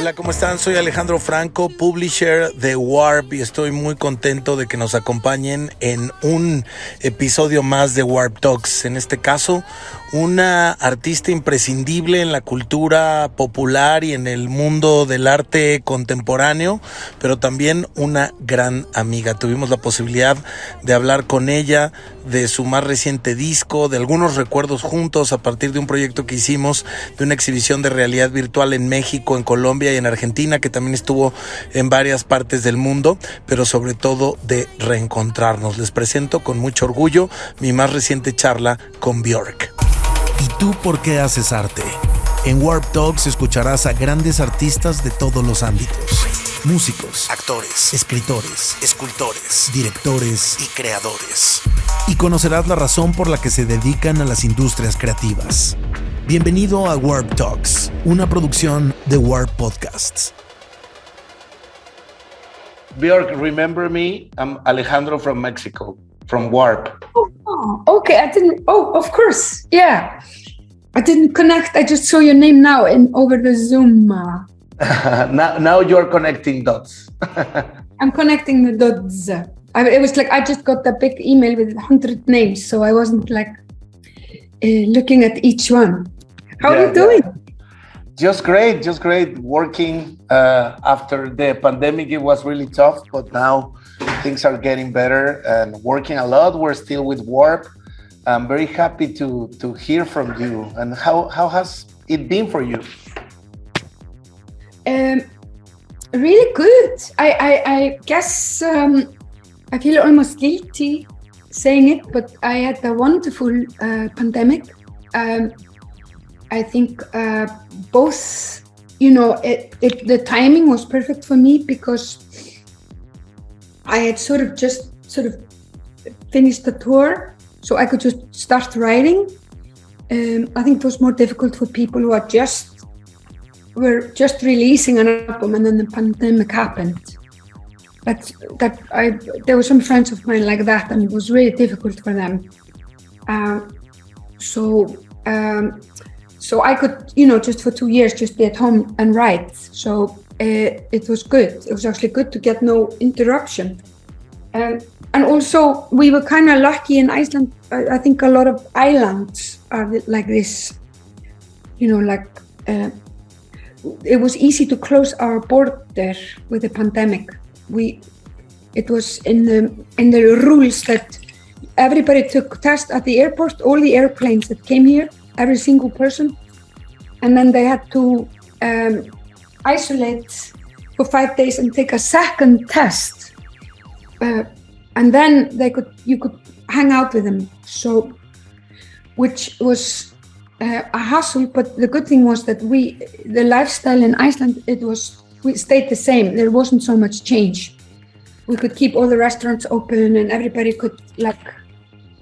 Hola, ¿cómo están? Soy Alejandro Franco, publisher de WARP, y estoy muy contento de que nos acompañen en un episodio más de WARP Talks. En este caso, una artista imprescindible en la cultura popular y en el mundo del arte contemporáneo, pero también una gran amiga. Tuvimos la posibilidad de hablar con ella de su más reciente disco, de algunos recuerdos juntos a partir de un proyecto que hicimos de una exhibición de realidad virtual en México, en Colombia y en Argentina, que también estuvo en varias partes del mundo, pero sobre todo de reencontrarnos. Les presento con mucho orgullo mi más reciente charla con Björk. ¿Y tú por qué haces arte? En Warp Talks escucharás a grandes artistas de todos los ámbitos. Músicos, actores, escritores, escultores, directores y creadores. Y conocerás la razón por la que se dedican a las industrias creativas. Bienvenido a Warp Talks, una producción de Warp Podcasts. Björk, remember me? I'm Alejandro from Mexico, from WARP. Oh, okay. I didn't. Oh, of course. Yeah. I didn't connect. I just saw your name now over the Zoom. Now you're connecting dots. I'm connecting the dots. It was like I just got a big email with 100 names, so I wasn't like looking at each one. How are you doing? Yeah. Just great. Working after the pandemic, it was really tough, but now things are getting better and working a lot. We're still with WARP. I'm very happy to hear from you. And how has it been for you? Really good. I guess I feel almost guilty saying it, but I had a wonderful pandemic. I think both, the timing was perfect for me because I had sort of finished the tour, so I could just start writing. I think it was more difficult for people who were just releasing an album and then the pandemic happened. There were some friends of mine like that, and it was really difficult for them. So I could, just for 2 years, just be at home and write. So it was good. It was actually good to get no interruption. And also we were kind of lucky in Iceland. I think a lot of islands are like this, it was easy to close our border with the pandemic. It was in the rules that everybody took tests at the airport, all the airplanes that came here, every single person, and then they had to isolate for 5 days and take a second test, and then you could hang out with them. So, which was a hassle, but the good thing was that the lifestyle in Iceland, we stayed the same. There wasn't so much change. We could keep all the restaurants open and everybody could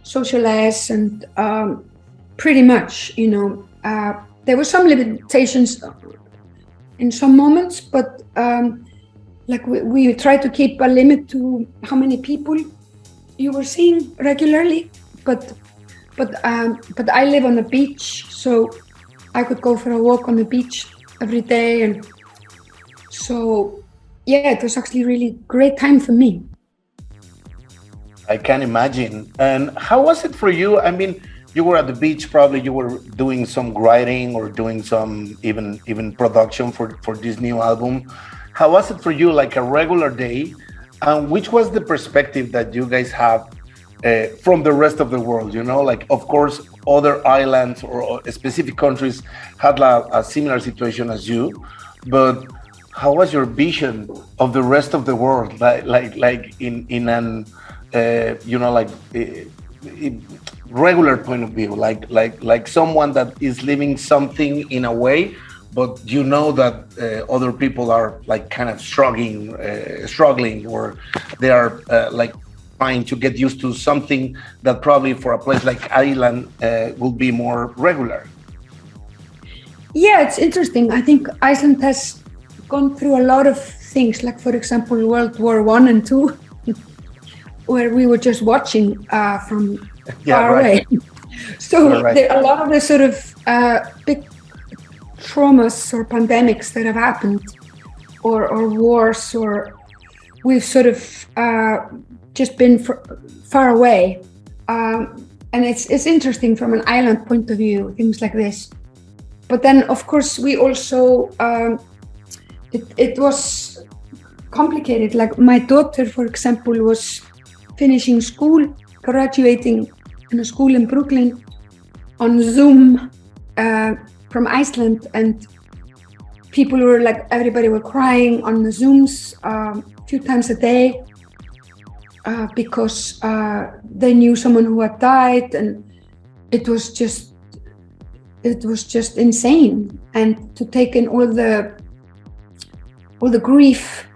socialize and pretty much, there were some limitations in some moments, but we tried to keep a limit to how many people you were seeing regularly, but I live on a beach, so I could go for a walk on the beach every day, and so yeah, it was actually a really great time for me. I can imagine. And how was it for you? I mean, you were at the beach, probably you were doing some writing or doing some even production for this new album. How was it for you, like a regular day? And which was the perspective that you guys have from the rest of the world? Like, of course, other islands or specific countries had a similar situation as you, but how was your vision of the rest of the world? Like in an regular point of view, like someone that is living something in a way, but that other people are like kind of struggling, or they are like trying to get used to something that probably for a place like Ireland will be more regular. Yeah, it's interesting. I think Iceland has gone through a lot of things, like for example, World War I and II, where we were just watching from far away. So there are a lot of the sort of big traumas or pandemics that have happened or wars, or we've sort of just been far away. And it's interesting from an island point of view, things like this. But then, of course, we also, it was complicated. Like my daughter, for example, was finishing school, graduating in a school in Brooklyn on Zoom from Iceland, and people were like, everybody were crying on the Zooms a few times a day because they knew someone who had died, and it was just insane. And to take in all the grief,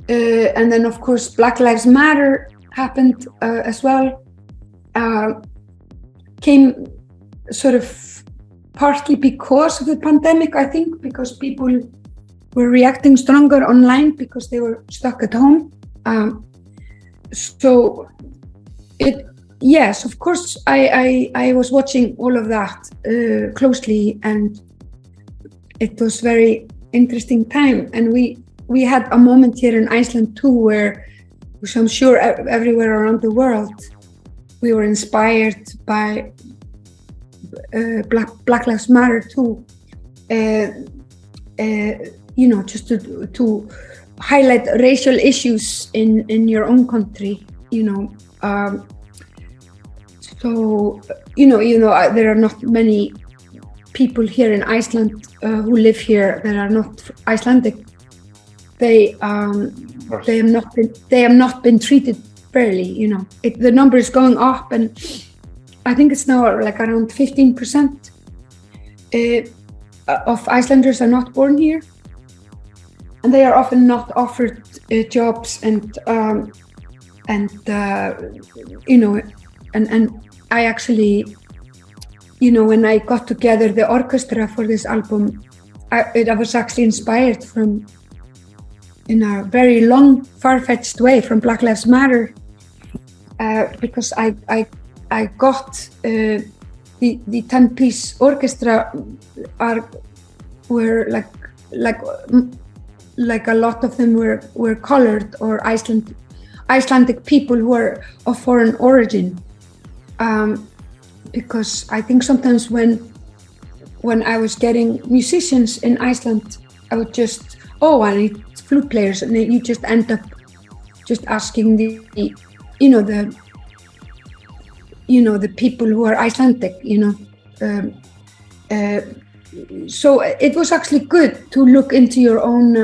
and then of course Black Lives Matter happened as well. Came sort of partly because of the pandemic, I think, because people were reacting stronger online because they were stuck at home. So yes, of course, I was watching all of that closely, and it was very interesting time. And we had a moment here in Iceland too, which I'm sure everywhere around the world, we were inspired by Black Lives Matter too. Just to highlight racial issues in your own country, so there are not many people here in Iceland who live here that are not Icelandic. They have not been treated fairly. The number is going up, and I think it's now like around 15% of Icelanders are not born here, and they are often not offered jobs and I actually, when I got together the orchestra for this album, I was actually inspired in a very long, far-fetched way from Black Lives Matter, because I got the 10-piece orchestra were like a lot of them were colored or Icelandic people who are of foreign origin, because I think sometimes when I was getting musicians in Iceland, I would just, I need flute players, and then you just end up just asking the people who are Icelandic, so it was actually good to look into your own,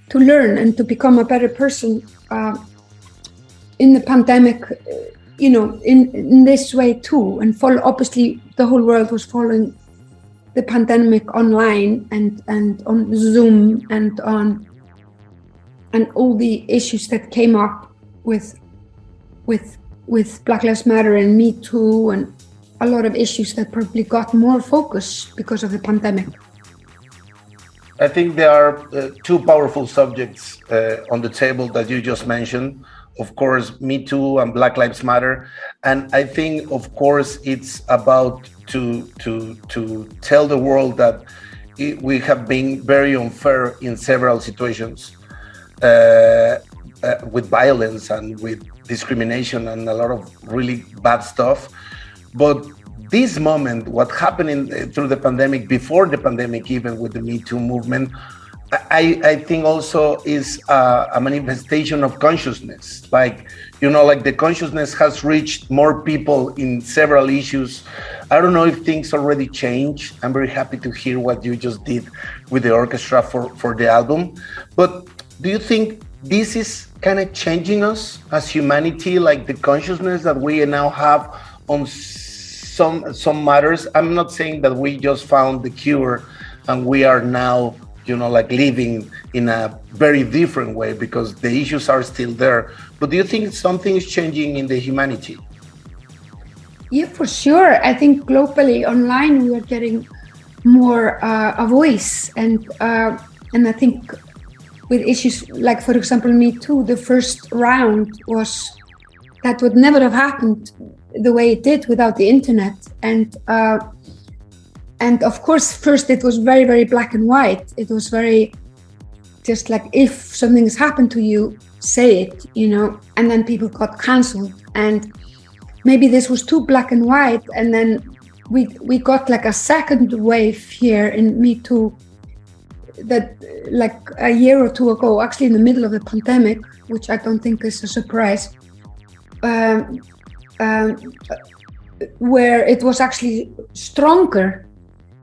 to learn and to become a better person in the pandemic, in this way too. And obviously the whole world was following the pandemic online and on Zoom and all the issues that came up with Black Lives Matter and Me Too, and a lot of issues that probably got more focus because of the pandemic. I think there are two powerful subjects on the table that you just mentioned. Of course, Me Too and Black Lives Matter. And I think, of course, it's about to tell the world that we have been very unfair in several situations with violence and with discrimination and a lot of really bad stuff. But this moment, what happened through the pandemic, before the pandemic, even with the Me Too movement, I think also is a manifestation of consciousness. Like the consciousness has reached more people in several issues. I don't know if things already changed. I'm very happy to hear what you just did with the orchestra for the album. But do you think this is kind of changing us as humanity, like the consciousness that we now have on some matters? I'm not saying that we just found the cure and we are now, living in a very different way, because the issues are still there. But do you think something is changing in the humanity? Yeah, for sure. I think globally online we are getting more a voice, and I think with issues like, for example, Me Too, the first round that would never have happened the way it did without the internet. And of course, first it was very, very black and white. It was very just like if something's happened to you, say it, and then people got cancelled. And maybe this was too black and white. And then we got like a second wave here in Me Too that like a year or two ago, actually in the middle of the pandemic, which I don't think is a surprise, where it was actually stronger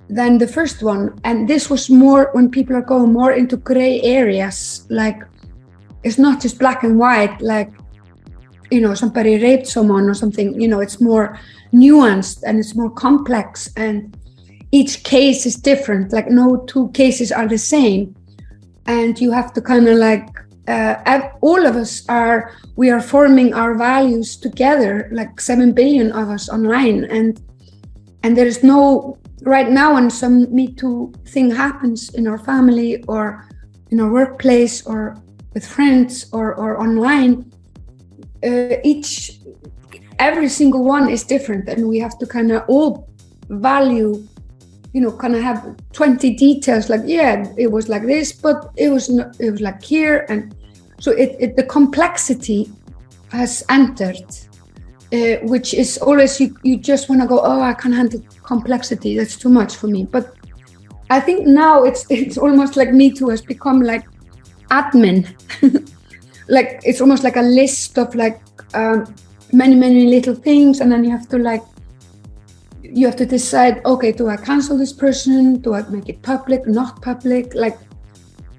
than the first one. And this was more when people are going more into gray areas, like it's not just black and white, like, somebody raped someone or something, it's more nuanced and it's more complex, and each case is different. Like no two cases are the same. And you have to kind of like, all of us we are forming our values together, like 7 billion of us online. And there is no, right now when some Me Too thing happens in our family or in our workplace or with friends or online, every single one is different, and we have to kind of all value, kind of have 20 details, like, yeah, it was like this, but it was like here. And so the complexity has entered, which is always, you just want to go, oh, I can't handle complexity, that's too much for me. But I think now it's almost like Me Too has become like admin. Like it's almost like a list of like many little things, and then you have to decide, okay, do I cancel this person? Do I make it public, not public? Like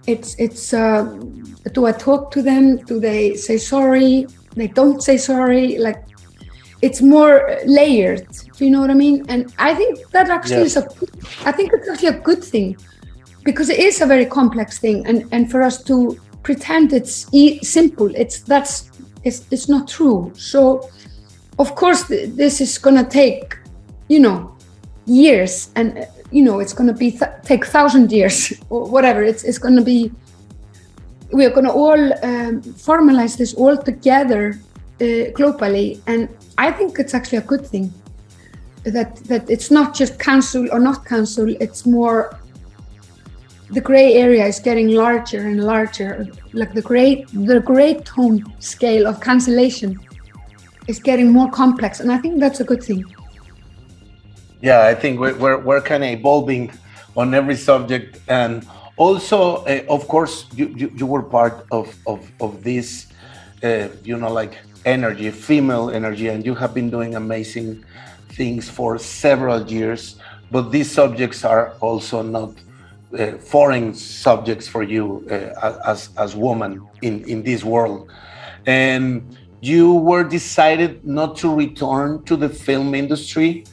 it's do I talk to them? Do they say sorry? They don't say sorry. Like it's more layered. Do you know what I mean? And I think that actually is I think it's actually a good thing, because it is a very complex thing, and for us to pretend it's simple, it's not true. So of course this is gonna take years, and it's gonna be take 1,000 years or whatever. It's gonna be, we are gonna all formalize this all together globally. And I think it's actually a good thing that it's not just cancel or not cancel. It's more, the gray area is getting larger and larger. Like the gray tone scale of cancellation is getting more complex, and I think that's a good thing. Yeah, I think we're kind of evolving on every subject, and also, of course, you were part of this, like energy, female energy, and you have been doing amazing things for several years. But these subjects are also not foreign subjects for you as woman in this world. And you were decided not to return to the film industry,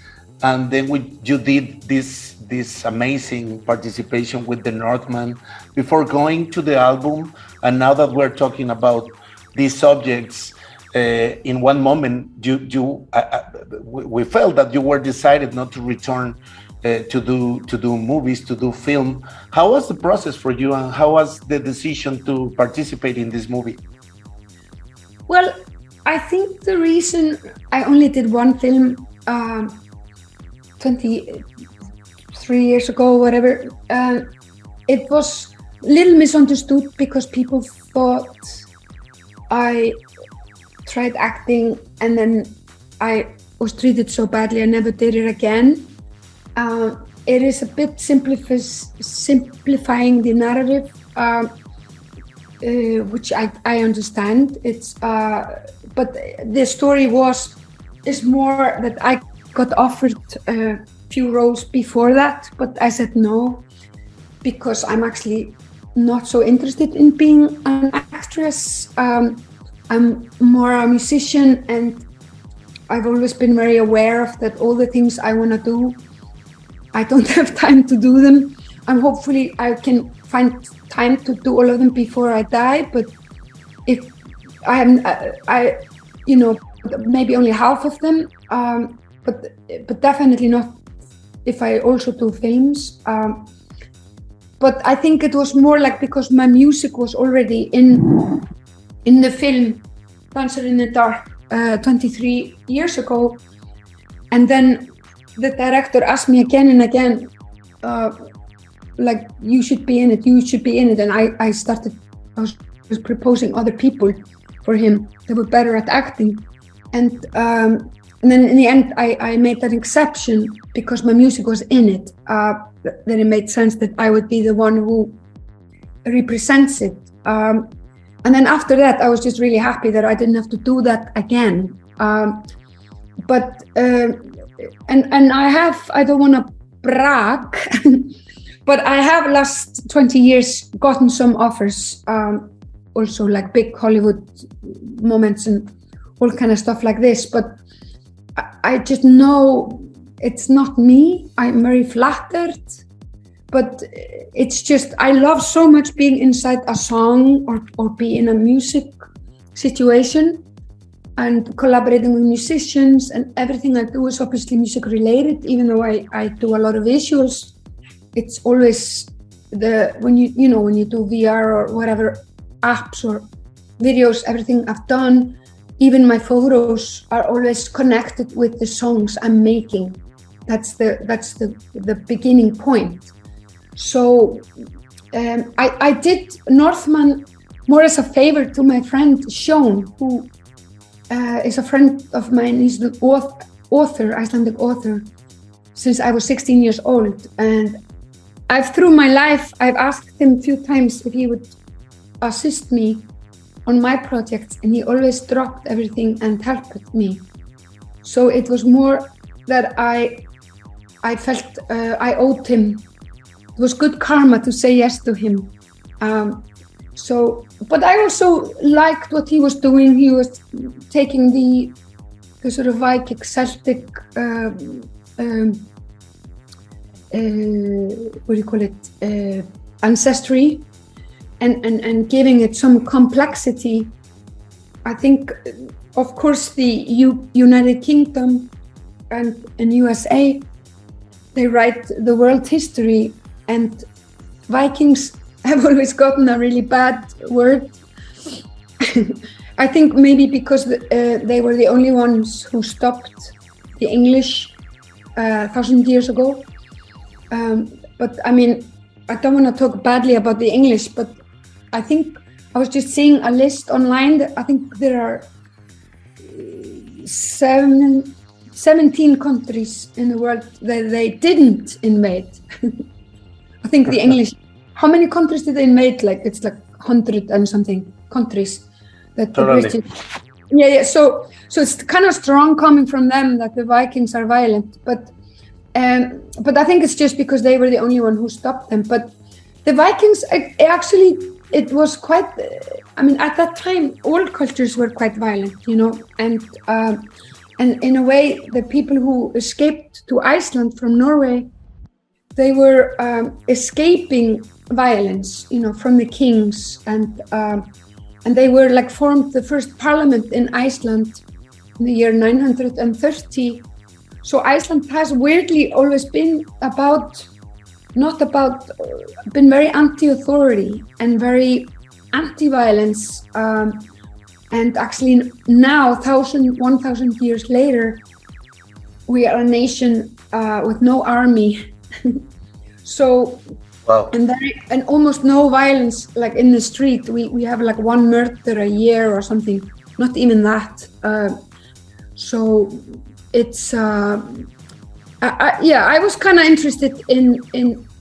and then you did this amazing participation with the Northman before going to the album. And now that we're talking about these subjects, in one moment we felt that you were decided not to return to do movies, to do film. How was the process for you, and how was the decision to participate in this movie? Well, I think the reason I only did one film 23 years ago, whatever, it was a little misunderstood because people thought I tried acting and then I was treated so badly I never did it again. It is a bit simplifying the narrative, which I understand. It's but the story is more that I got offered a few roles before that, but I said no, because I'm actually not so interested in being an actress. I'm more a musician, and I've always been very aware of that all the things I want to do, I don't have time to do them. And hopefully I can find time to do all of them before I die. But if maybe only half of them, but definitely not if I also do films. But I think it was more like because my music was already in the film Dancer in the Dark 23 years ago. And then the director asked me again and again, like, you should be in it, and I was proposing other people for him that were better at acting, and then in the end I made an exception because my music was in it. Then it made sense that I would be the one who represents it, and then after that I was just really happy that I didn't have to do that again. But I don't want to brag, but I have last 20 years gotten some offers, also like big Hollywood moments and all kind of stuff like this. But I just know it's not me. I'm very flattered, but it's just, I love so much being inside a song or be in a music situation and collaborating with musicians, and everything I do is obviously music related, even though I do a lot of visuals. It's always when you do VR or whatever apps or videos, everything I've done, even my photos are always connected with the songs I'm making. That's the beginning point. So I did Northman more as a favor to my friend Sean, who is a friend of mine. He's an author, Icelandic author, since I was 16 years old. And through my life, I've asked him a few times if he would assist me on my projects, and he always dropped everything and helped me. So it was more that I felt I owed him. It was good karma to say yes to him. But I also liked what he was doing. He was taking the sort of Viking Celtic, ancestry, and giving it some complexity. I think, of course, the United Kingdom and USA, they write the world history, and Vikings have always gotten a really bad word. I think maybe because they were the only ones who stopped the English 1,000 years ago. But I mean, I don't want to talk badly about the English, but I think I was just seeing a list online that I think there are 17 countries in the world that they didn't invade. I think the English, how many countries did they invade? Like, it's like 100 and something countries that the British. Yeah. So it's kind of strong coming from them that the Vikings are violent, but I think it's just because they were the only one who stopped them. But the Vikings, it was quite, I mean, at that time, all cultures were quite violent, and in a way, the people who escaped to Iceland from Norway, they were escaping violence, from the kings, and they were like formed the first parliament in Iceland in the year 930. So Iceland has weirdly always been been very anti-authority and very anti-violence. And actually now, 1,000 years later, we are a nation with no army. So, wow. And almost no violence, like in the street. We have like one murder a year or something, not even that. So it's, I was kind of interested in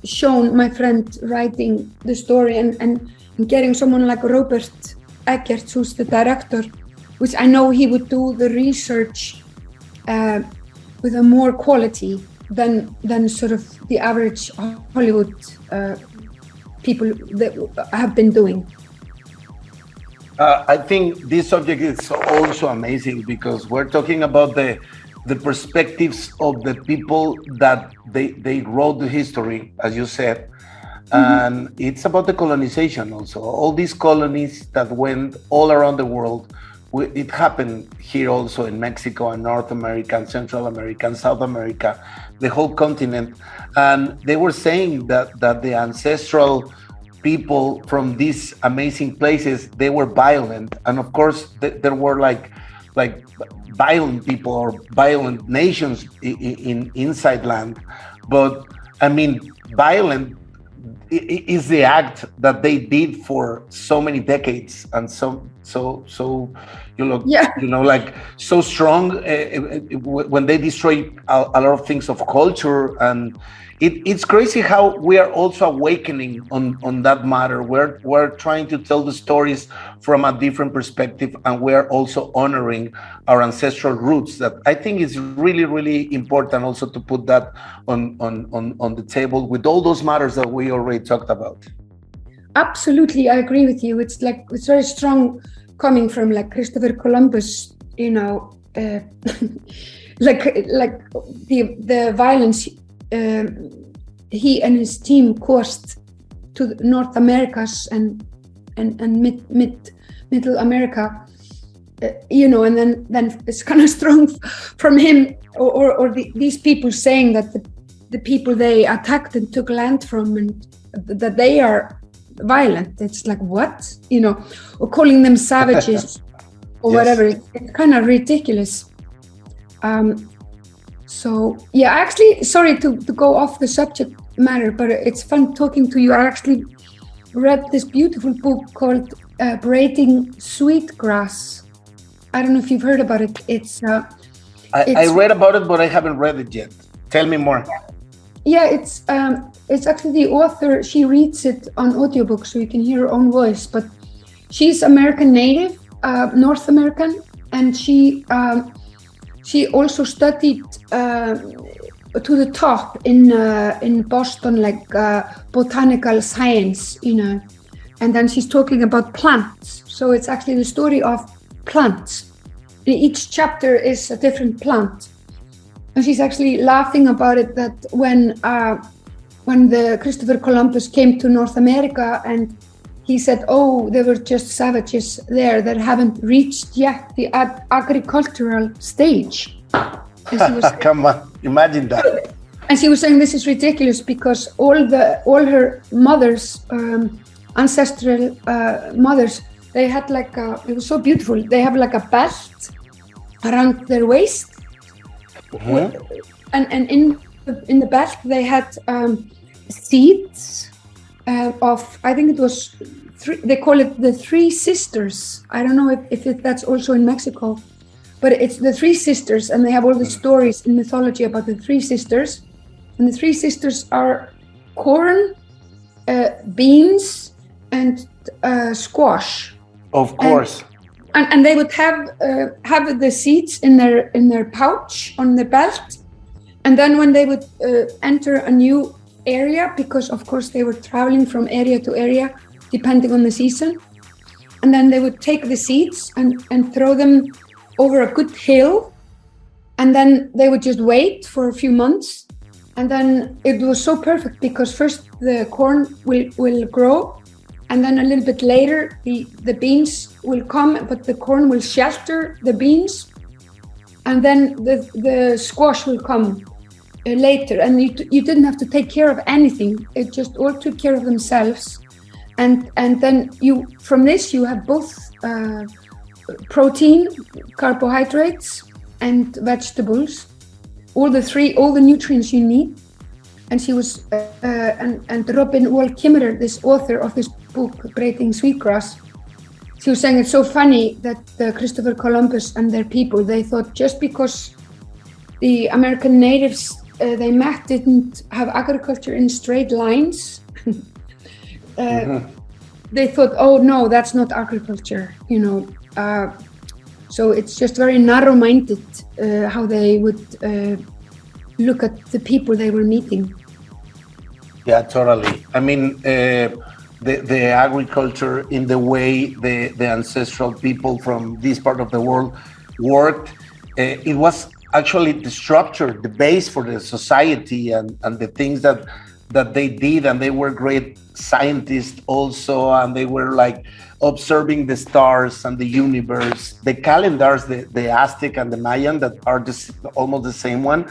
Sean, my friend, writing the story and getting someone like Robert Eggert, who's the director, which I know he would do the research with a more quality than sort of the average Hollywood people that have been doing. I think this subject is also amazing because we're talking about the perspectives of the people that they wrote the history, as you said. And it's about the colonization also. All these colonies that went all around the world. It happened here also in Mexico and North America and Central America and South America, the whole continent. And they were saying that the ancestral people from these amazing places, they were violent. And of course, there were like violent people or violent nations inside land. But I mean, violent is the act that they did for so many decades, and so like so strong when they destroy a lot of things of culture. And it's crazy how we are also awakening on that matter. We're trying to tell the stories from a different perspective, and we're also honoring our ancestral roots. That I think is really, really important also to put that on the table with all those matters that we already talked about. Absolutely, I agree with you. It's very strong coming from like Christopher Columbus, like the violence he and his team caused to the North Americas and middle America, and then it's kind of strong from him or these people saying that the people they attacked and took land from, and that they are violent. It's like, what, or calling them savages or whatever. It's kind of ridiculous. So yeah, actually, sorry to go off the subject matter, but it's fun talking to you. I actually read this beautiful book called Braiding Sweetgrass. I don't know if you've heard about it. I read about it, but I haven't read it yet. Tell me more. Yeah, it's actually the author, she reads it on audiobook so you can hear her own voice, but she's American native, North American, and she also studied to the top in Boston, like botanical science, and then she's talking about plants. So it's actually the story of plants. Each chapter is a different plant. And she's actually laughing about it, that when the Christopher Columbus came to North America and he said, oh, there were just savages there that haven't reached yet the agricultural stage. Come on, imagine that. And she was saying this is ridiculous because all her mothers, ancestral mothers, they had like it was so beautiful. They have like a belt around their waist. Mm-hmm. And in the belt they had seeds of, I think it was they call it the Three Sisters. I don't know if that's also in Mexico, but it's the Three Sisters, and they have all the stories in mythology about the Three Sisters. And the Three Sisters are corn, beans, and squash. Of course. And they would have the seeds in their pouch on the belt, and then when they would enter a new area, because of course they were traveling from area to area depending on the season, and then they would take the seeds and throw them over a good hill, and then they would just wait for a few months, and then it was so perfect because first the corn will grow. And then a little bit later, the beans will come, but the corn will shelter the beans. And then the squash will come later. And you didn't have to take care of anything. It just all took care of themselves. And then from this, you have both protein, carbohydrates, and vegetables. All the nutrients you need. And she was, and Robin Wall Kimmerer, this author of this book, Braiding Sweetgrass, she was saying it's so funny that Christopher Columbus and their people, they thought just because the American natives they met didn't have agriculture in straight lines, they thought, oh no, that's not agriculture, so it's just very narrow-minded how they would look at the people they were meeting. Yeah, totally. I mean, the agriculture in the way the ancestral people from this part of the world worked, it was actually the structure, the base for the society and the things that they did. And they were great scientists also, and they were like observing the stars and the universe. The calendars, the Aztec and the Mayan that are almost the same one,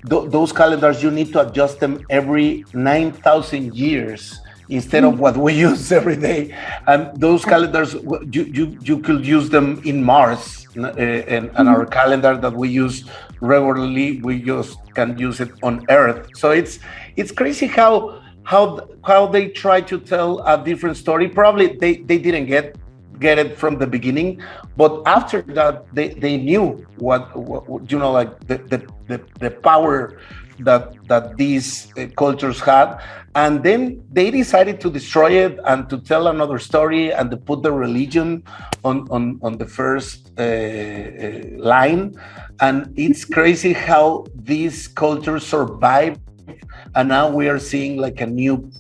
those calendars, you need to adjust them every 9,000 years instead of what we use every day. And those calendars, you could use them in Mars, and our calendar that we use regularly, we just can use it on Earth. So it's crazy how how they try to tell a different story. Probably they didn't get it from the beginning, but after that they knew what like the power that these cultures had, and then they decided to destroy it and to tell another story and to put the religion on the first line. And it's crazy how these cultures survived, and now we are seeing like a new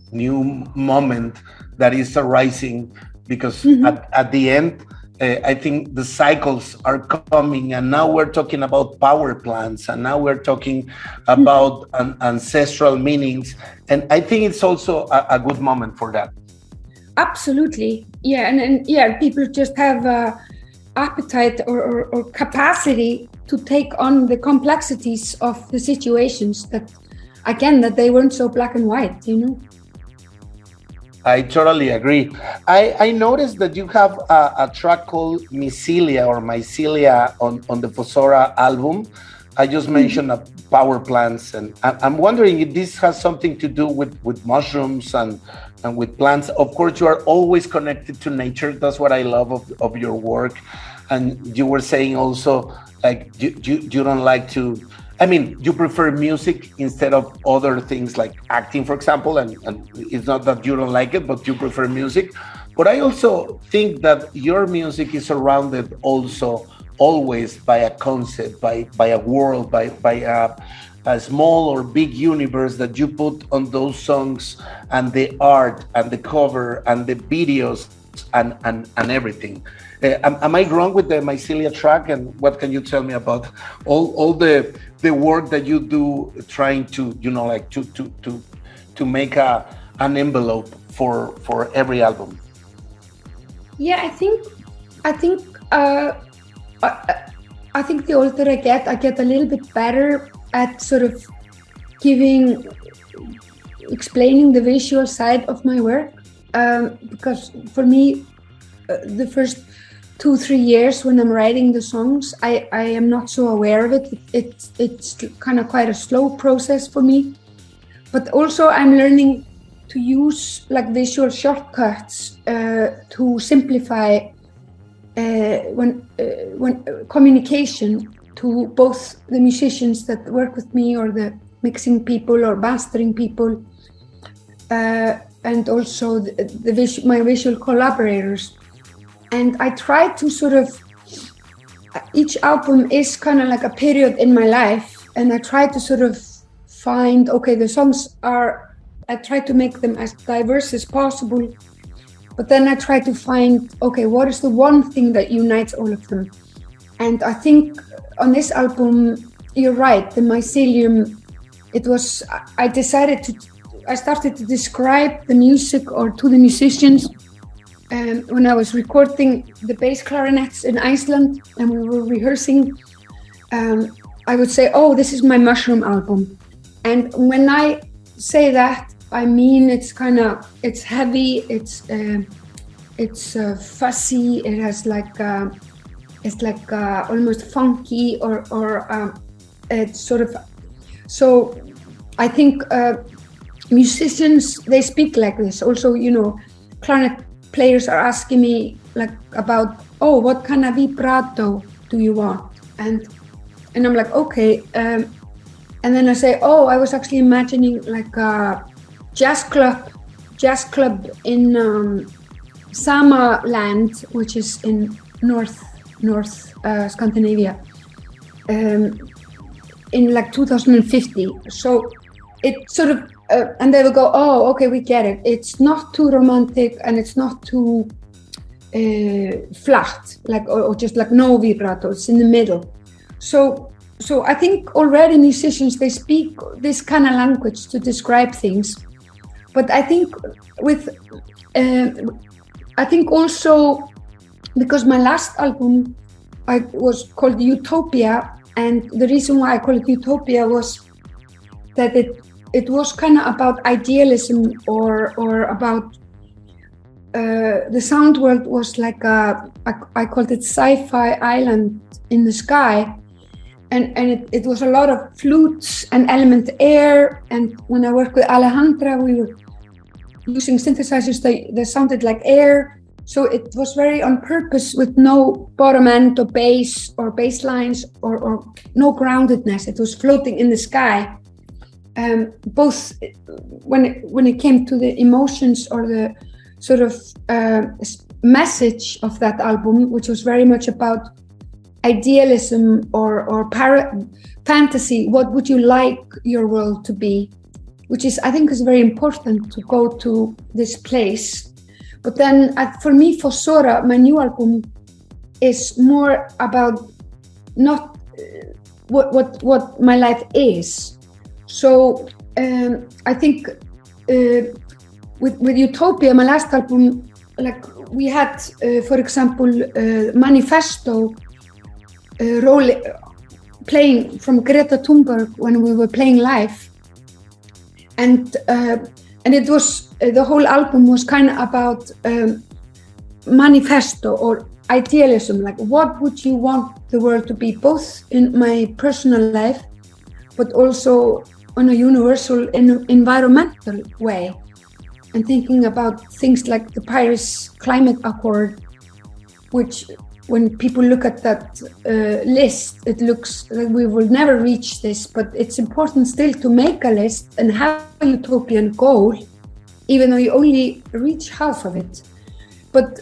moment that is arising, because at the end, I think the cycles are coming, and now we're talking about power plants, and now we're talking about ancestral meanings, and I think it's also a good moment for that. Absolutely, yeah, and people just have appetite or capacity to take on the complexities of the situations that they weren't so black and white, I totally agree. I noticed that you have a track called Mycelia on the Fossora album. I just mentioned power plants, and I'm wondering if this has something to do with mushrooms and with plants. Of course, you are always connected to nature. That's what I love of your work. And you were saying also, like, you don't like to, you prefer music instead of other things like acting, for example, and it's not that you don't like it, but you prefer music. But I also think that your music is surrounded also always by a concept, by a world, by a small or big universe that you put on those songs, and the art and the cover and the videos and everything. Am I wrong with the Mycelia track? And what can you tell me about all the work that you do, trying to to make an envelope for every album? Yeah, I think the older I get a little bit better at sort of explaining the visual side of my work, because for me, the first 2-3 years when I'm writing the songs, I am not so aware of it. It's kind of quite a slow process for me, but also I'm learning to use like visual shortcuts to simplify when communication to both the musicians that work with me, or the mixing people or mastering people, and also my visual collaborators. And I try to sort of, each album is kind of like a period in my life, and I try to sort of find, the songs I try to make them as diverse as possible, but then I try to find, what is the one thing that unites all of them? And I think on this album, you're right, the mycelium, I started to describe the music or to the musicians when I was recording the bass clarinets in Iceland and we were rehearsing. I would say, this is my mushroom album. And when I say that, I mean it's heavy, it's fussy, it has it's like almost funky or it's sort of, so I think musicians, they speak like this. Also, clarinet players are asking me like about, what kind of vibrato do you want? And I'm like, okay. And then I say, I was actually imagining like a jazz club in Samaland, which is in North Scandinavia, in like 2050. So it sort of, and they will go, okay, we get it. It's not too romantic and it's not too flat, like or just like no vibrato. It's in the middle. So I think already musicians, they speak this kind of language to describe things. But I think I think also because my last album was called Utopia, and the reason why I call it Utopia was that it was kind of about idealism or about the sound world was like I called it sci-fi island in the sky, and it was a lot of flutes and element air. And when I worked with Alejandra, we were using synthesizers that sounded like air. So it was very on purpose, with no bottom end or bass or bass lines or no groundedness. It was floating in the sky. Both when it came to the emotions or the sort of message of that album, which was very much about idealism or fantasy. What would you like your world to be? Which is, I think, is very important to go to this place. But then for me, Fossora, my new album, is more about not what my life is. So I think with Utopia, my last album, like we had, for example, Manifesto playing from Greta Thunberg when we were playing live, and it was the whole album was kind of about manifesto or idealism, like what would you want the world to be, both in my personal life, but also on a universal environmental way, and thinking about things like the Paris Climate Accord, which when people look at that list, it looks like we will never reach this, but it's important still to make a list and have a utopian goal, even though you only reach half of it. But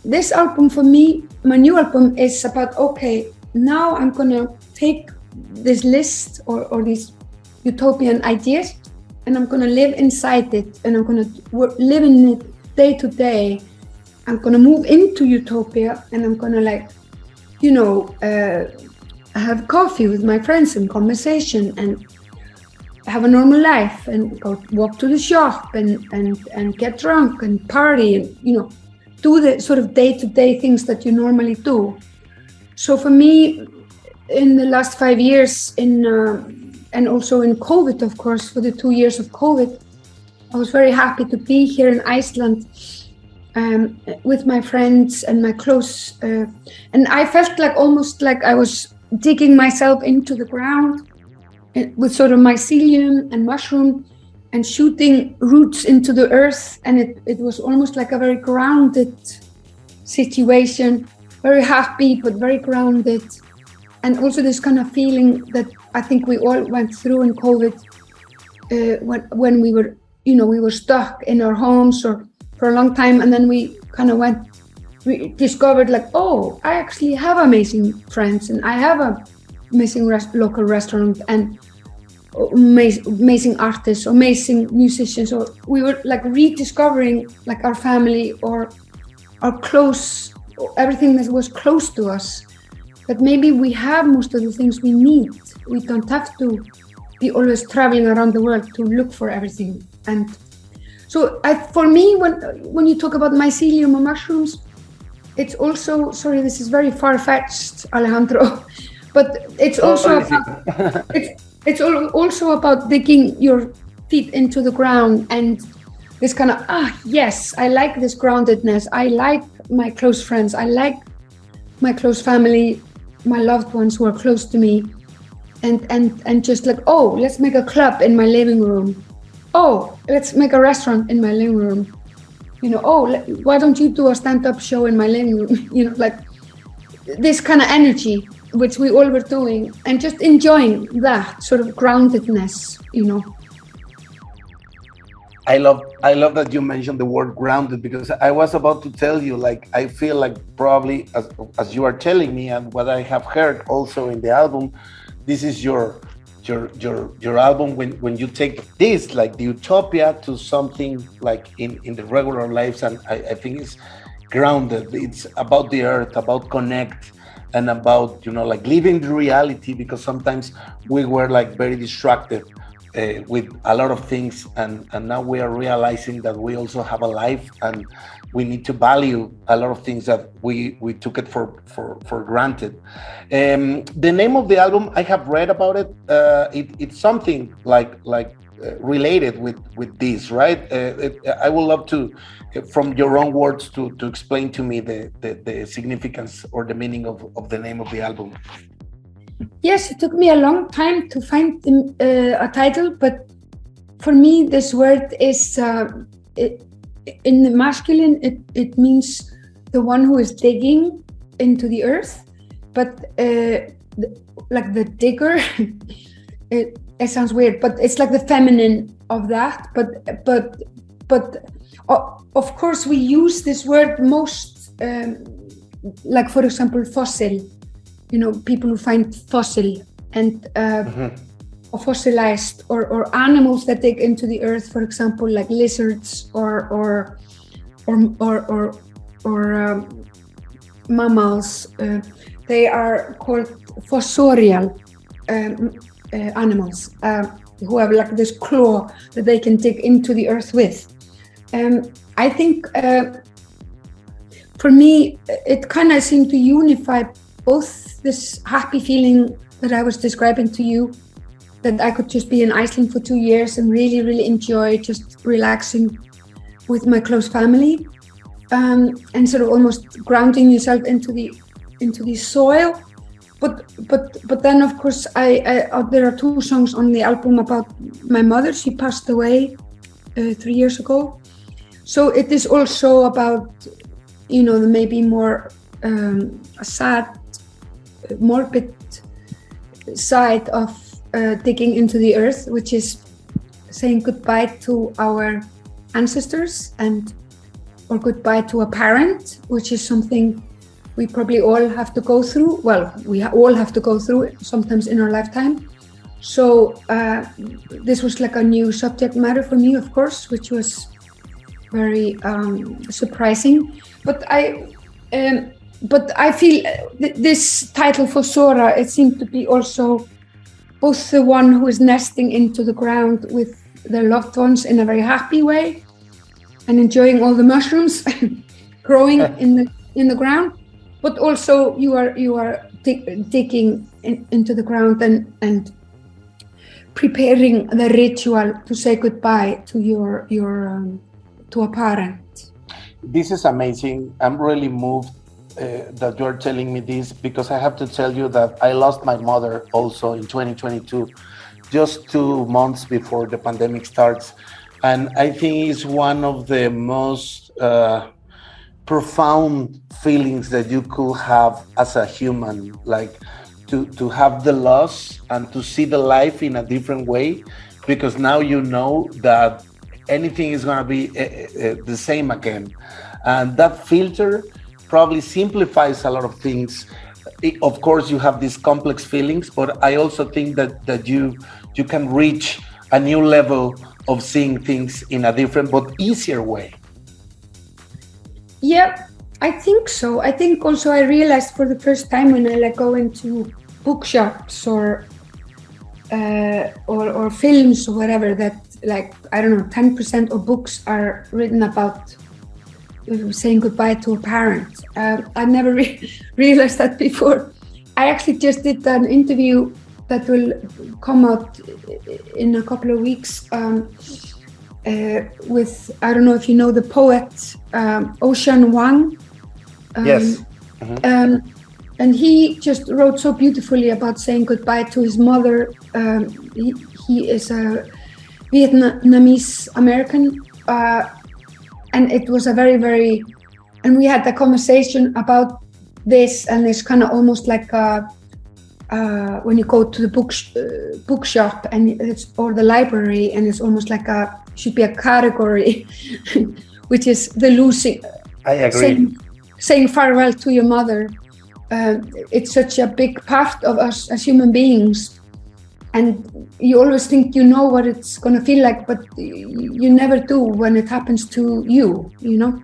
this album for me, my new album, is about, okay, now I'm gonna take this list or these utopian ideas, and I'm gonna live inside it, and I'm gonna live in it day to day. I'm gonna move into utopia, and I'm gonna have coffee with my friends and conversation and have a normal life and go walk to the shop and get drunk and party and, do the sort of day-to-day things that you normally do. So for me, in the last 5 years, and also in COVID, of course, for the 2 years of COVID, I was very happy to be here in Iceland with my friends and my close, and I felt like almost like I was digging myself into the ground with sort of mycelium and mushroom and shooting roots into the earth, and it was almost like a very grounded situation, very happy but very grounded, and also this kind of feeling that I think we all went through in COVID, when we were, we were stuck in our homes or for a long time, and then we kind of discovered like, oh, I actually have amazing friends, and I have a amazing local restaurant, and amazing artists, amazing musicians, or we were like rediscovering like our family or our close, everything that was close to us, that maybe we have most of the things we need. We don't have to be always traveling around the world to look for everything. And so for me, when you talk about mycelium or mushrooms, it's also, sorry, this is very far-fetched, Alejandro, but it's also about, it's also about digging your feet into the ground and this kind of, yes, I like this groundedness. I like my close friends. I like my close family, my loved ones who are close to me. And just like, oh, let's make a club in my living room. Oh, let's make a restaurant in my living room. Why don't you do a stand-up show in my living room? Like this kind of energy, which we all were doing, and just enjoying that sort of groundedness, I love that you mentioned the word grounded, because I was about to tell you, like, I feel like probably as you are telling me and what I have heard also in the album, this is your album when you take this, like the utopia, to something like in the regular lives, and I think it's grounded. It's about the earth, about connect, and about like living the reality, because sometimes we were like very distracted with a lot of things, and now we are realizing that we also have a life, and we need to value a lot of things that we took it for granted. The name of the album, I have read about it. It's something like related with this, right? I would love to, from your own words, to explain to me the significance or the meaning of the name of the album. Yes, it took me a long time to find a title, but for me, this word is in the masculine, it means the one who is digging into the earth, but like the digger, it sounds weird, but it's like the feminine of that. But of course, we use this word most, like for example, fossil. You know, people who find fossil and or fossilized, or animals that dig into the earth, for example, like lizards or mammals. They are called fossorial animals, who have like this claw that they can dig into the earth with. I think for me, it kind of seemed to unify both this happy feeling that I was describing to you, that I could just be in Iceland for 2 years and really, really enjoy just relaxing with my close family, and sort of almost grounding yourself into the soil. But then of course there are 2 songs on the album about my mother. She passed away 3 years ago. So it is also about, you know, the maybe more a sad, morbid side of digging into the earth, which is saying goodbye to our ancestors or goodbye to a parent, which is something we probably all have to go through. Well, we all have to go through it sometimes in our lifetime. So this was like a new subject matter for me, of course, which was very surprising. But I feel this title Fossora, it seemed to be also both the one who is nesting into the ground with their loved ones in a very happy way and enjoying all the mushrooms growing in the ground, but also you are digging into the ground and preparing the ritual to say goodbye to your to a parent. This is amazing. I'm really moved that you're telling me this, because I have to tell you that I lost my mother also in 2022, just 2 months before the pandemic starts. And I think it's one of the most profound feelings that you could have as a human, like to have the loss and to see the life in a different way, because now you know that anything is going to be the same again. And that filter probably simplifies a lot of things. Of course, you have these complex feelings, but I also think that you can reach a new level of seeing things in a different but easier way. Yeah, I think so. I think also I realized for the first time when I go into bookshops or films or whatever, that like, I don't know, 10% of books are written about saying goodbye to a parent. I never realized that before. I actually just did an interview that will come out in a couple of weeks with, I don't know if you know the poet Ocean Wang. Yes. And he just wrote so beautifully about saying goodbye to his mother. He is a Vietnamese American. And it was a very, very, and we had a conversation about this, and it's kind of almost like when you go to the bookshop and or the library, and it's almost like should be a category, which is the losing. I agree. Saying farewell to your mother. It's such a big part of us as human beings. And you always think you know what it's going to feel like, but you never do when it happens to you, you know?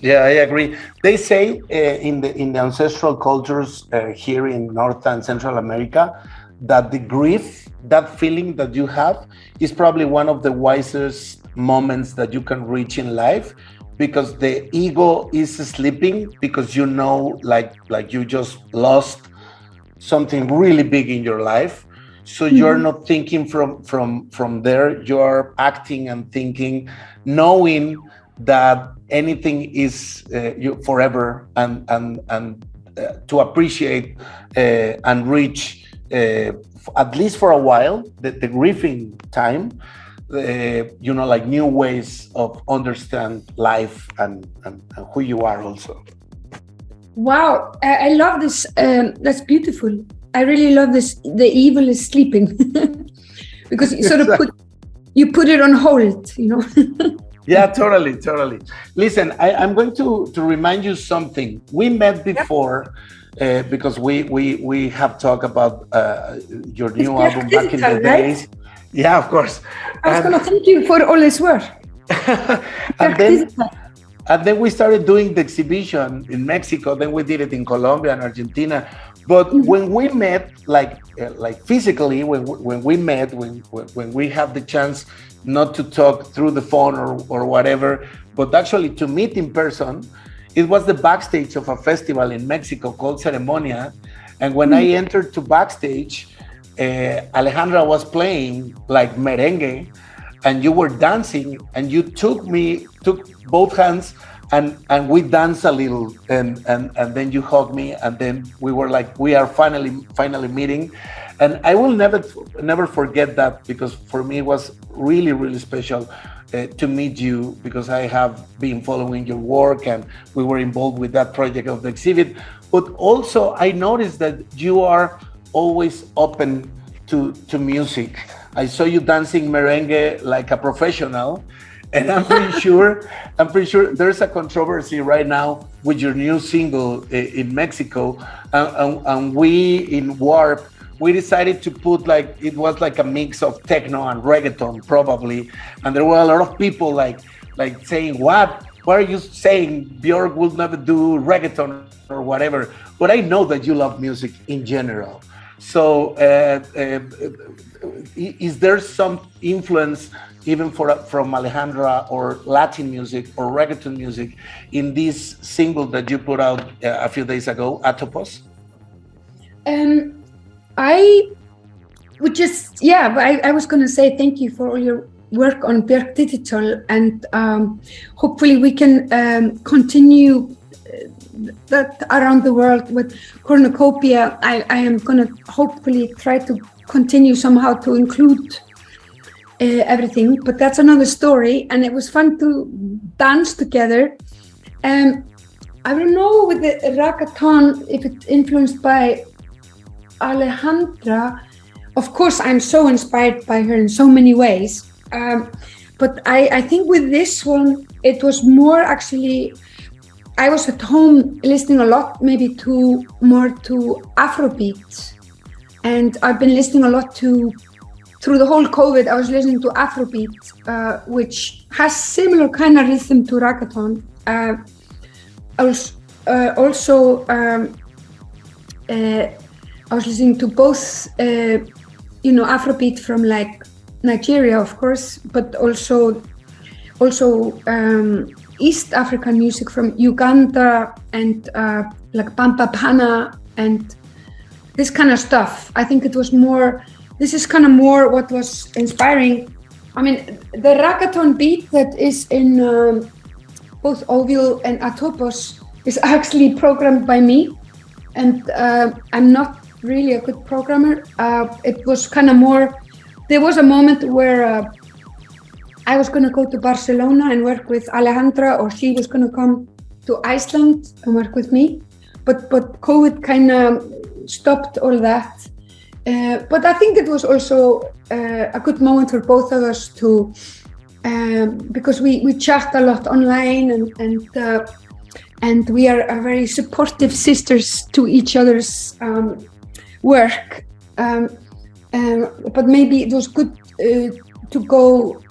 Yeah, I agree. They say in the ancestral cultures here in North and Central America that the grief, that feeling that you have, is probably one of the wisest moments that you can reach in life, because the ego is sleeping, because you know, like you just lost something really big in your life. So you're not thinking from there, you're acting and thinking, knowing that anything is forever, and to appreciate and reach, at least for a while, the grieving time, like new ways of understand life and who you are also. Wow, I love this. That's beautiful. I really love this. The evil is sleeping, because you sort of put it on hold, Yeah, totally. Listen, I'm going to remind you something. We met before because we have talked about your new album back in the days. Yeah, of course. I was going to thank you for all this work. And then we started doing the exhibition in Mexico. Then we did it in Colombia and Argentina. But when we met, like physically, when we had the chance not to talk through the phone or whatever, but actually to meet in person, it was the backstage of a festival in Mexico called Ceremonia. And when I entered to backstage, Alejandra was playing like merengue, and you were dancing, and you took both hands and we danced a little, and then you hugged me, and then we were like, we are finally meeting. And I will never forget that, because for me it was really, really special to meet you, because I have been following your work and we were involved with that project of the exhibit. But also I noticed that you are always open to music. I saw you dancing merengue like a professional, and I'm pretty sure there's a controversy right now with your new single in Mexico, and we in WARP, we decided to put it was like a mix of techno and reggaeton probably, and there were a lot of people like saying, what are you saying? Björk will never do reggaeton or whatever. But I know that you love music in general. So is there some influence even from Alejandra or Latin music or reggaeton music in this single that you put out a few days ago, Atopos? I was going to say thank you for all your work on Björk Digital, and hopefully we can continue that around the world with cornucopia. I am going to hopefully try to continue somehow to include everything, but that's another story. And it was fun to dance together. I don't know with the reggaeton if it's influenced by Alejandra. Of course, I'm so inspired by her in so many ways. But I think with this one, it was more actually, I was at home listening a lot, maybe more to Afrobeat. And I've been listening a lot through the whole COVID, I was listening to Afrobeat, which has similar kind of rhythm to reggaeton. I was listening to both, Afrobeat from like Nigeria, of course, but also East African music from Uganda and like Bamba Pana and this kind of stuff. I think this is kind of more what was inspiring. I mean, the reggaeton beat that is in both Ovil and Atopos is actually programmed by me, and I'm not really a good programmer. It was kind of more, there was a moment where I was going to go to Barcelona and work with Alejandra, or she was going to come to Iceland and work with me, but COVID kind of stopped all that. But I think it was also a good moment for both of us to, because we chat a lot online and we are very supportive sisters to each other's work. But maybe it was good to go,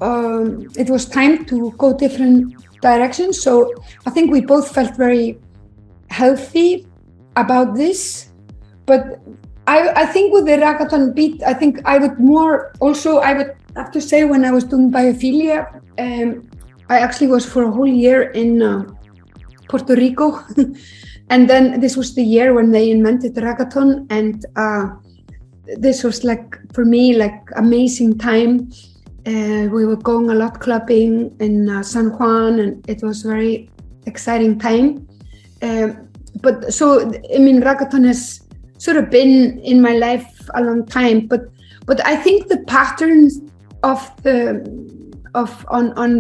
it was time to go different directions. So I think we both felt very healthy about this. But I think with the reggaeton beat, I think I would have to say, when I was doing biophilia, I actually was for a whole year in Puerto Rico. And then this was the year when they invented reggaeton. And this was for me, amazing time. We were going a lot clubbing in San Juan, and it was very exciting time. But so, I mean, reggaeton has sort of been in my life a long time, but I think the patterns on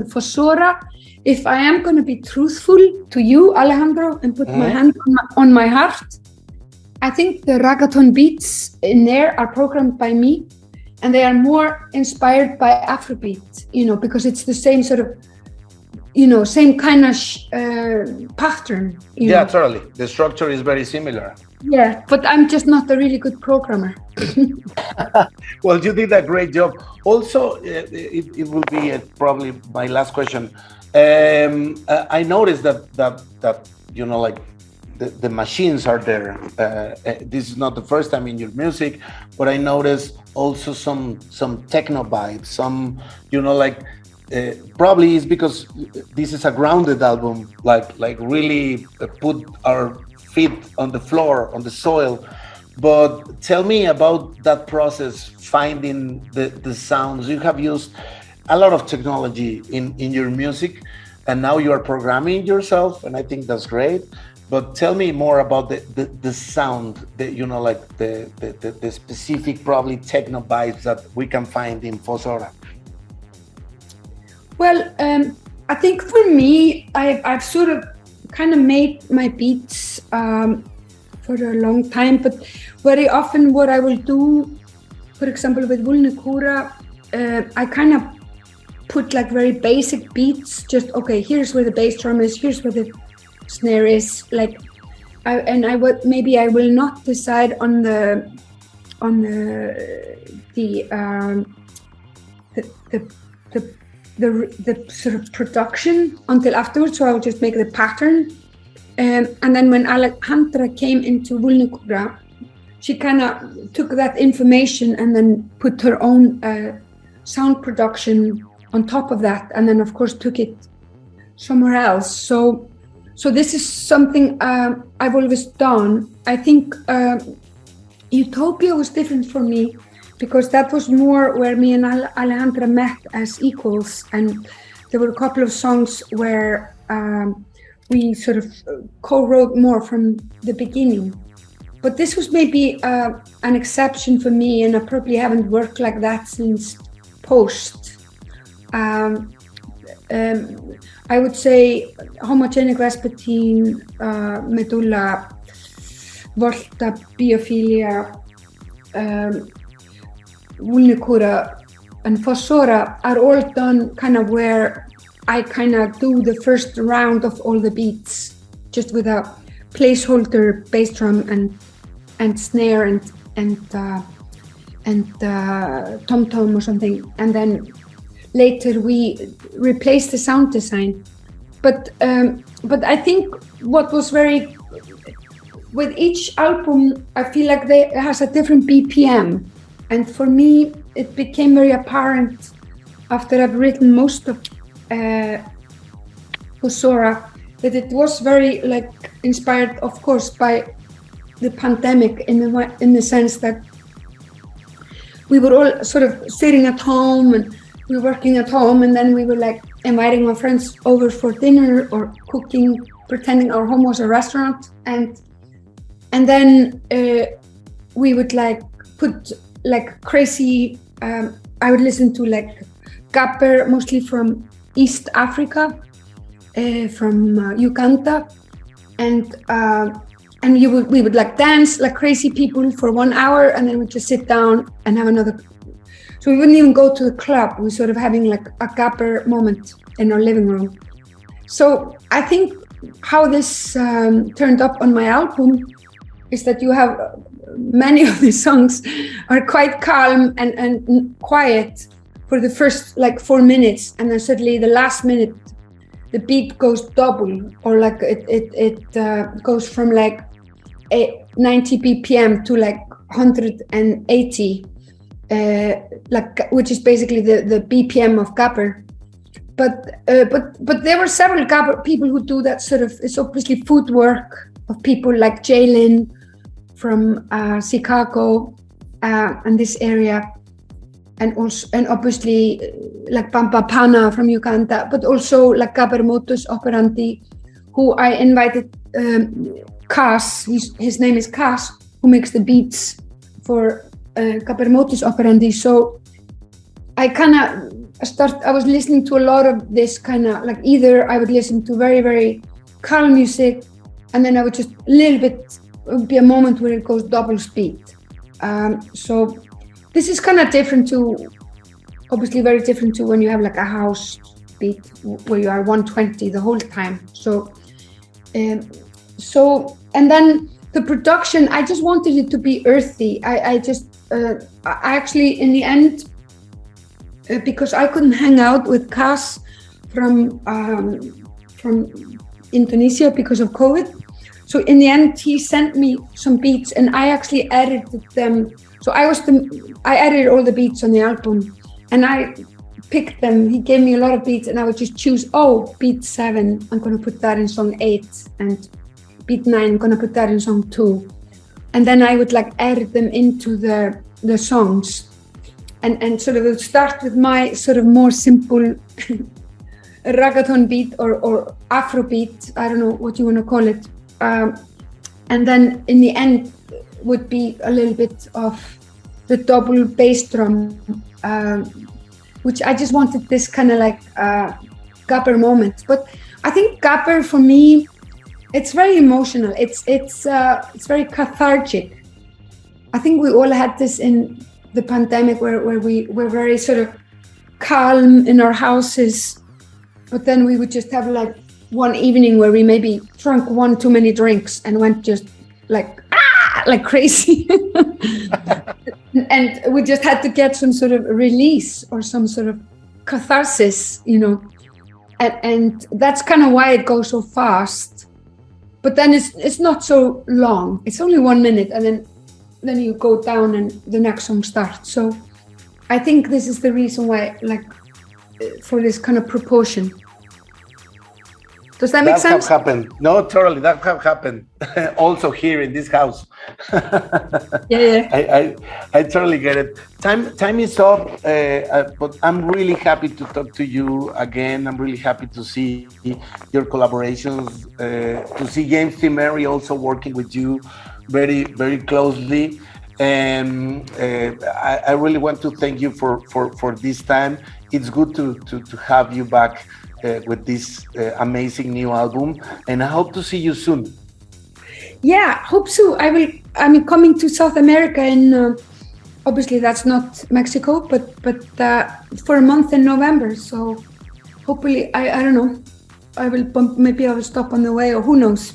Fossora, if I am going to be truthful to you, Alejandro, and put my hand on my heart, I think the reggaeton beats in there are programmed by me, and they are more inspired by Afrobeat, because it's the same sort of, same kind of pattern. Yeah, totally. The structure is very similar. Yeah, but I'm just not a really good programmer. Well, you did a great job. Also, it will be probably my last question. I noticed that like the machines are there. This is not the first time in your music, but I noticed also some techno vibes. Some, probably it's because this is a grounded album. Like really put our feet on the floor, on the soil. But tell me about that process, finding the sounds. You have used a lot of technology in your music, and now you are programming yourself, and I think that's great. But tell me more about the sound, like the specific, probably techno vibes that we can find in Fossora. Well, I think for me, I've sort of kind of made my beats for a long time, but very often what I will do, for example, with Vulnicura, I kind of put like very basic beats, just, okay, here's where the bass drum is, here's where the snare is, maybe I will not decide on the sort of production until afterwards, so I will just make the pattern. And then when Alejandra came into Vulnicura, she kind of took that information and then put her own sound production on top of that, and then of course took it somewhere else. So this is something I've always done. I think Utopia was different for me, because that was more where me and Alejandra met as equals, and there were a couple of songs where we sort of co-wrote more from the beginning. But this was maybe an exception for me, and I probably haven't worked like that since post. I would say homogenic Rasputin, Medulla, Volta, Biophilia, Vulnicura, and Fossora are all done kind of where I kind of do the first round of all the beats, just with a placeholder bass drum and snare and tom-tom or something, and then later we replace the sound design. But I think what was very, with each album, I feel like it has a different BPM, and for me it became very apparent after I've written most of Fossora that it was very like inspired, of course, by the pandemic in the sense that we were all sort of sitting at home and we were working at home, and then we were like inviting our friends over for dinner or cooking, pretending our home was a restaurant, and then we would like put like crazy. I would listen to like gabber, mostly from East Africa, from Uganda, and we would like dance like crazy people for 1 hour, and then we'd just sit down and have another. So we wouldn't even go to the club. We were sort of having like a gabber moment in our living room. So I think how this turned up on my album is that you have many of the songs are quite calm and quiet for the first like 4 minutes, and then suddenly the last minute the beat goes double, or like it goes from like 90 BPM to like 180, which is basically the BPM of gabber. But there were several gabber people who do that sort of. It's obviously footwork of people like Jalen from Chicago and this area, and obviously like Pampa Pana from Uganda, but also like gabber modus operandi, who I invited. Cass, his name is Cass, who makes the beats for gabber modus operandi. So I was listening to a lot of this kind of like, either I would listen to very, very calm music, and then I would just it would be a moment where it goes double speed. So this is kind of different to, obviously very different to when you have like a house beat where you are 120 the whole time. So and then the production, I just wanted it to be earthy. I actually, in the end, because I couldn't hang out with Cas from Indonesia because of COVID. So in the end, he sent me some beats, and I actually edited them. So I edited all the beats on the album, and I picked them. He gave me a lot of beats, and I would just choose, beat 7, I'm going to put that in song 8, and beat 9, I'm going to put that in song 2. And then I would like edit them into the songs. And sort of start with my sort of more simple reggaeton beat or Afro beat, I don't know what you want to call it. And then in the end would be a little bit of the double bass drum, which I just wanted this kind of like gabber moment. But I think gabber for me, it's very emotional. It's very cathartic. I think we all had this in the pandemic where we were very sort of calm in our houses, but then we would just have like one evening where we maybe drank one too many drinks and went just like crazy. And we just had to get some sort of release or some sort of catharsis, and that's kind of why it goes so fast. But then it's not so long. It's only 1 minute, and then you go down and the next song starts. So I think this is the reason why, like, for this kind of proportion. Does that make sense? That have happened. No, totally. That have happened also here in this house. Yeah. I totally get it. Time is up, but I'm really happy to talk to you again. I'm really happy to see your collaborations, to see James T. Mary also working with you very, very closely. And I really want to thank you for this time. It's good to have you back with this amazing new album, and I hope to see you soon. Yeah, hope so. I'm coming to South America, and obviously that's not Mexico, but for a month in November. So hopefully, I don't know, maybe I will stop on the way, or who knows.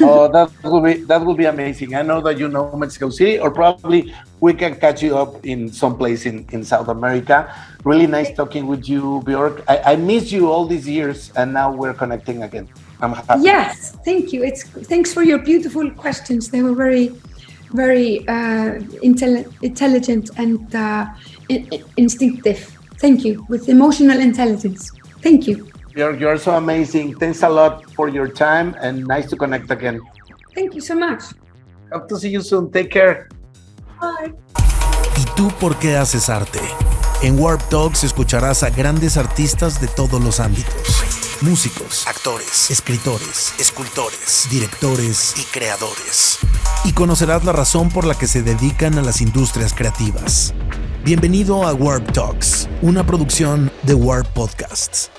Oh, that will be amazing. I know that you know Mexico City, or probably we can catch you up in some place in South America. Really nice talking with you, Björk. I missed you all these years, and now we're connecting again. I'm happy. Yes, thank you. Thanks for your beautiful questions. They were very, very intelligent and instinctive. Thank you, with emotional intelligence. Thank you. You're so amazing. Thanks a lot for your time, and nice to connect again. Thank you so much. Hope to see you soon. Take care. Bye. ¿Y tú por qué haces arte? En Warp Talks escucharás a grandes artistas de todos los ámbitos. Músicos, actores, escritores, escultores, directores y creadores. Y conocerás la razón por la que se dedican a las industrias creativas. Bienvenido a Warp Talks, una producción de Warp Podcasts.